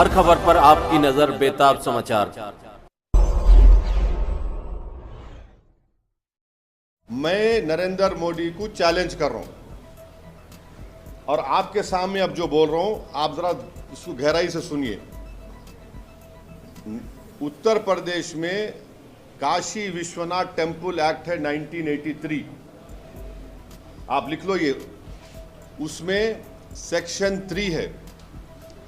हर खबर पर आपकी नजर बेताब समाचार। मैं नरेंद्र मोदी को चैलेंज कर रहा हूं और आपके सामने अब जो बोल रहा हूं आप जरा इसको गहराई से सुनिए। उत्तर प्रदेश में काशी विश्वनाथ टेम्पल एक्ट है 1983, आप लिख लो ये। उसमें सेक्शन 3 है।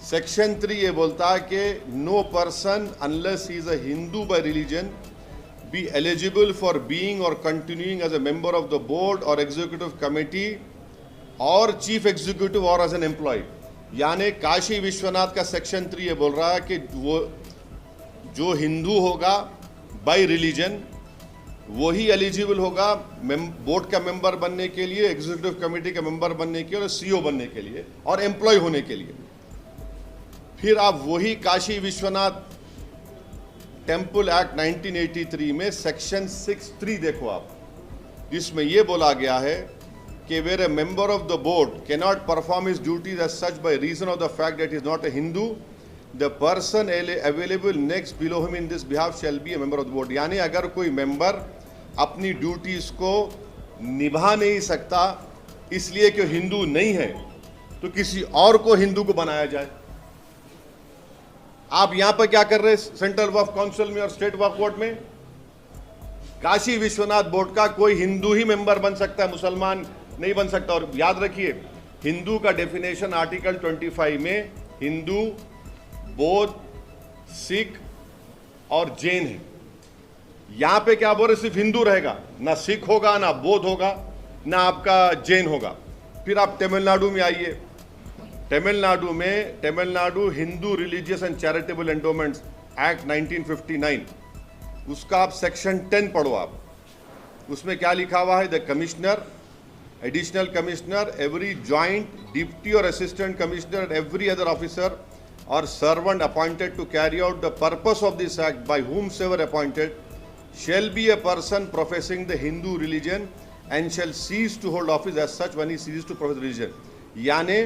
सेक्शन 3 ये बोलता है कि no person unless he is a Hindu by religion be eligible for being or continuing as a member of the board or executive committee or chief executive or as an employee। यानी काशी विश्वनाथ का section 3 ये बोल रहा है कि वो जो हिंदू होगा बाय रिलीजन वही एलिजिबल होगा बोर्ड का मेंबर बनने के लिए, एग्जीक्यूटिव कमेटी का मेंबर बनने के लिए और सीईओ बनने के लिए और एम्प्लॉय होने के लिए। फिर आप वही काशी विश्वनाथ टेम्पल एक्ट 1983 में सेक्शन 6(3) देखो आप, जिसमें यह बोला गया है कि where a member of the board can not perform his duties as such by reason of the fact that is not a Hindu, the person available next below him in this behalf shall be a member of the board. यानी अगर कोई member अपनी duties को निभा नहीं सकता इसलिए कि हिंदू नहीं है तो किसी और को हिंदू को बनाया जाए। आप यहां पर क्या कर रहे हैं सेंट्रल वक्फ काउंसिल में और स्टेट वक्फ बोर्ड में? काशी विश्वनाथ बोर्ड का कोई हिंदू ही मेंबर बन सकता है, मुसलमान नहीं बन सकता। और याद रखिए हिंदू का डेफिनेशन आर्टिकल 25 में हिंदू, बौद्ध, सिख और जैन है। यहां पे क्या बोल रहे, सिर्फ हिंदू रहेगा, ना सिख होगा, ना बौद्ध होगा, ना आपका जैन होगा। फिर आप तमिलनाडु में आइए। Tamil Nadu Hindu religious and charitable endowments act 1959, उसका आप सेक्शन 10 पढ़ो आप। उसमें क्या लिखा हुआ है, the commissioner, additional commissioner, every joint deputy और assistant commissioner and every other officer और servant appointed to carry out the purpose of this act by whomsoever अपॉइंटेड shall be a person professing the Hindu religion and shall cease to hold office as such when he ceases to profess religion। यानी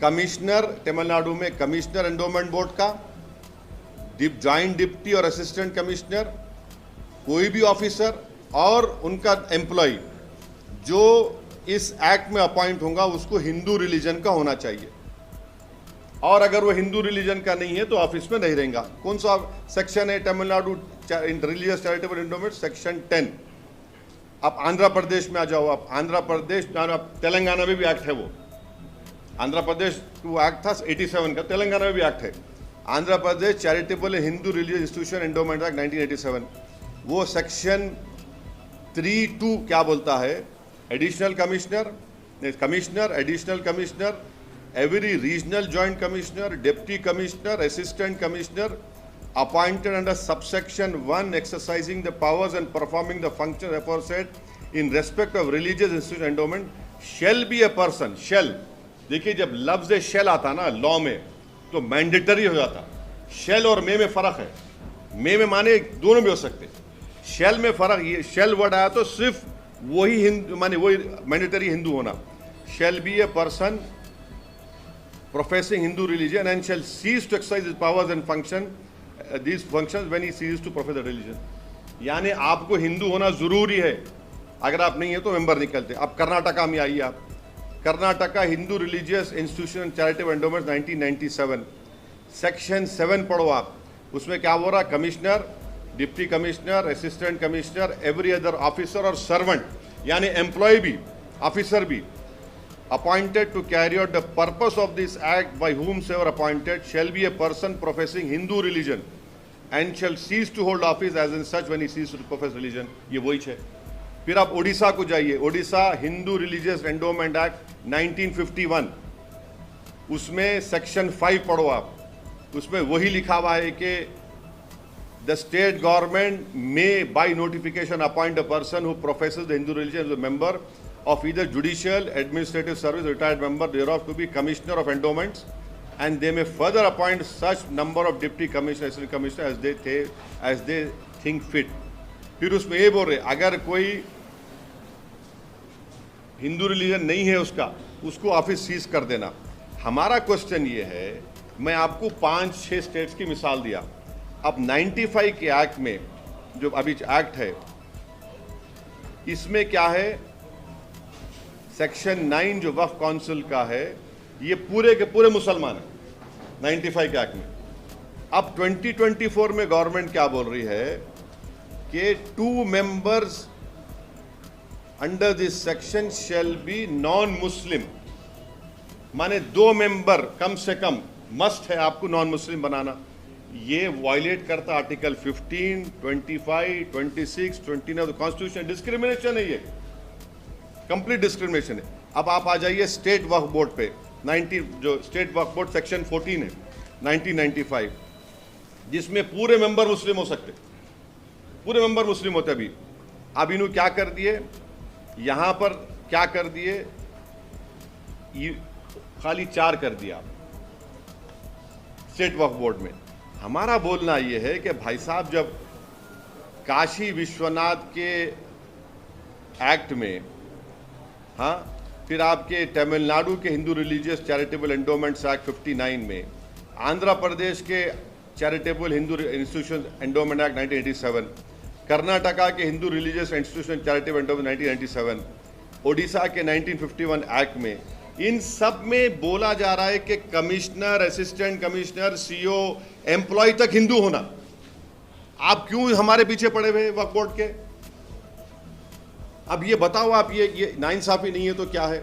commissioner, Tamil Nadu में commissioner endowment board का, joint deputy और assistant commissioner, कोई भी officer और उनका employ जो इस एक्ट में अपॉइंट होगा उसको हिंदू रिलीजन का होना चाहिए, और अगर वो हिंदू रिलीजन का नहीं है तो ऑफिस में नहीं रहेगा। कौन सा सेक्शन है Tamil Nadu religious charitable endowment? Section 10। आप आंध्र प्रदेश में आ जाओ। आप आंध्र प्रदेश, तेलंगाना में भी एक्ट है वो। आंध्र प्रदेश वो एक्ट था 87 का, तेलंगाना में भी एक्ट है। Andhra Pradesh charitable Hindu religious institution endowment act 1987, वो सेक्शन 3(2) क्या बोलता है, additional commissioner, additional commissioner, every regional joint commissioner, deputy commissioner, assistant commissioner appointed under subsection 1 exercising the powers and performing the functions aforesaid in respect of religious institution endowment shall be a person। shall, देखिए जब लफ्ज shall आता ना law में तो mandatory हो जाता। shall और में फर्क है। में माने दोनों भी हो सकते, shall में फर्क। ये shall वर्ड आया तो सिर्फ वही हिंदू माने वही मैंडेटरी हिंदू होना। shall be a person professing Hindu religion and shall cease to exercise his powers and these functions when he ceases to profess the religion। यानी आपको हिंदू होना जरूरी है, अगर आप नहीं है तो मेंबर निकलते। अब कर्नाटका में आइए आप। Karnataka Hindu religious institution charitable endowments 1997, section 7 पढ़ो आप। उसमें क्या हो रहा, commissioner, deputy commissioner, assistant commissioner, every other officer और सर्वेंट यानी एम्प्लॉय भी, ऑफिसर भी, appointed to carry out the purpose of this act by whomsoever appointed shall be a person professing Hindu religion and shall cease to hold office as in such when he ceases to profess religion। ये वही है। फिर आप ओडिशा को जाइए। Odisha Hindu religious endowment act 1951, उसमें section 5 पढ़ो आप। उसमें वही लिखा हुआ है कि the state government may by notification appoint a person who professes the Hindu religion as a member of either judicial, administrative service, retired member thereof to be commissioner of endowments, and they may further appoint such number of deputy commissioner, assistant commissioner as they think fit। फिर उसमें ये बोल रहे अगर कोई Hindu religion नहीं है उसको ऑफिस सीज कर देना। हमारा क्वेश्चन ये है मैं आपको 5-6 स्टेट्स की मिसाल दिया। अब 95 के एक्ट में जो अभी एक्ट है, इसमें क्या है, सेक्शन 9 जो वक्फ काउंसिल का है, ये पूरे के पूरे मुसलमान हैं 95 के एक्ट में। अब 2024 में गवर्नमेंट क्या बोल रही है कि 2 members under this section shall be non Muslim, माने 2 मेंबर कम से कम मस्ट है आपको नॉन मुस्लिम बनाना। ये वायलेट करता आर्टिकल 15, 25, 26, 29 कॉन्स्टिट्यूशन। डिस्क्रिमिनेशन है, ये कंप्लीट डिस्क्रिमिनेशन है। अब आप आ जाइए स्टेट वक्फ बोर्ड पे, 90 जो स्टेट वक्फ बोर्ड सेक्शन 14 है 1995, जिसमें पूरे मेंबर मुस्लिम हो सकते, पूरे मेंबर मुस्लिम होते। अभी अब इन्होंने क्या कर दिए, यहां पर क्या कर दिए, खाली 4 कर दिया स्टेट वक्फ बोर्ड में। हमारा बोलना यह है कि भाई साहब, जब काशी विश्वनाथ के एक्ट में, हाँ, फिर आपके तमिलनाडु के Hindu religious charitable endowments act 59 में, आंध्र प्रदेश के charitable Hindu institution endowment act 1987, Karnataka के Hindu religious institution charitable endowment 1997, Odisha के 1951 एक्ट में, इन सब में बोला जा रहा है कि commissioner, assistant commissioner, CO, employee तक हिंदू होना। आप क्यों हमारे पीछे पड़े हुए वक्फ बोर्ड के? अब ये बताओ आप, ये नाइंसाफी नहीं है तो क्या है?